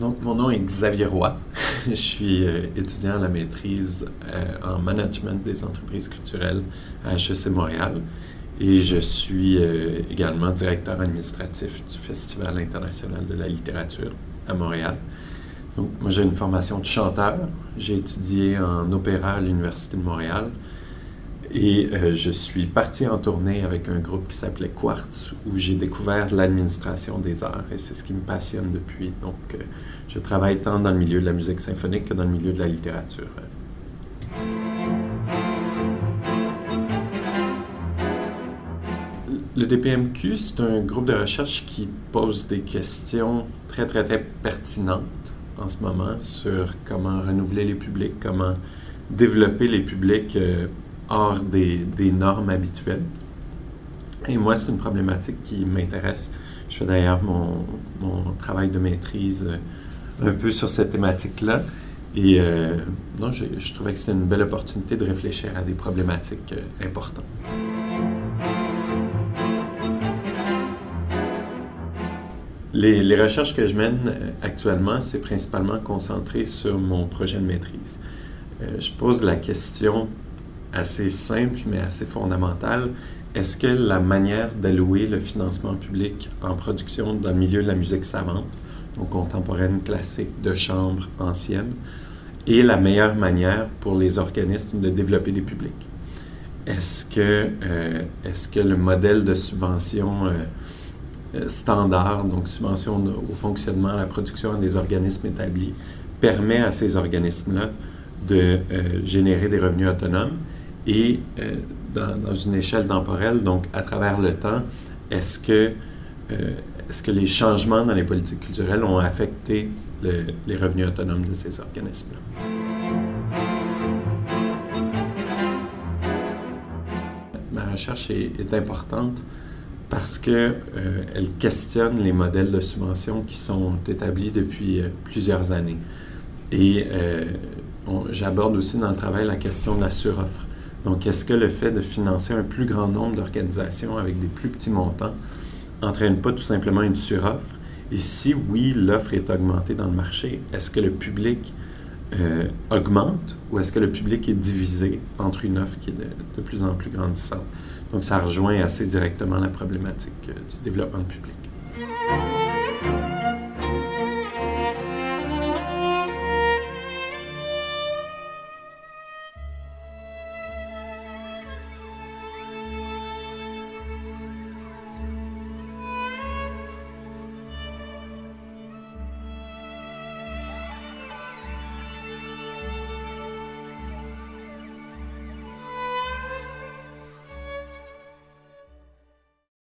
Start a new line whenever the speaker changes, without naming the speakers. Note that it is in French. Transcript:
Donc, mon nom est Xavier Roy. Je suis étudiant à la maîtrise en management des entreprises culturelles à HEC Montréal et je suis également directeur administratif du Festival international de la littérature à Montréal. Donc, moi, j'ai une formation de chanteur. J'ai étudié en opéra à l'Université de Montréal et je suis parti en tournée avec un groupe qui s'appelait Quartz, où j'ai découvert l'administration des arts et c'est ce qui me passionne depuis. Donc, je travaille tant dans le milieu de la musique symphonique que dans le milieu de la littérature. Le DPMQ, c'est un groupe de recherche qui pose des questions très pertinentes en ce moment sur comment renouveler les publics, comment développer les publics hors des normes habituelles. Et moi, c'est une problématique qui m'intéresse. Je fais d'ailleurs mon travail de maîtrise un peu sur cette thématique-là. Et non, je trouvais que c'était une belle opportunité de réfléchir à des problématiques importantes. Les recherches que je mène actuellement, c'est principalement concentré sur mon projet de maîtrise. Je pose la question assez simple, mais assez fondamentale. Est-ce que la manière d'allouer le financement public en production dans le milieu de la musique savante, donc contemporaine, classique, de chambre, ancienne, est la meilleure manière pour les organismes de développer des publics? Est-ce que le modèle de subvention standard, donc subvention au fonctionnement, à la production des organismes établis, permet à ces organismes-là de générer des revenus autonomes et dans une échelle temporelle, donc à travers le temps, est-ce que les changements dans les politiques culturelles ont affecté les revenus autonomes de ces organismes-là? Ma recherche est importante parce qu'elle questionne les modèles de subvention qui sont établis depuis plusieurs années. Et j'aborde aussi dans le travail la question de la suroffre. Donc, est-ce que le fait de financer un plus grand nombre d'organisations avec des plus petits montants n'entraîne pas tout simplement une suroffre? Et si oui, l'offre est augmentée dans le marché, est-ce que le public augmente ou est-ce que le public est divisé entre une offre qui est de plus en plus grandissante? Donc, ça rejoint assez directement la problématique du développement de public.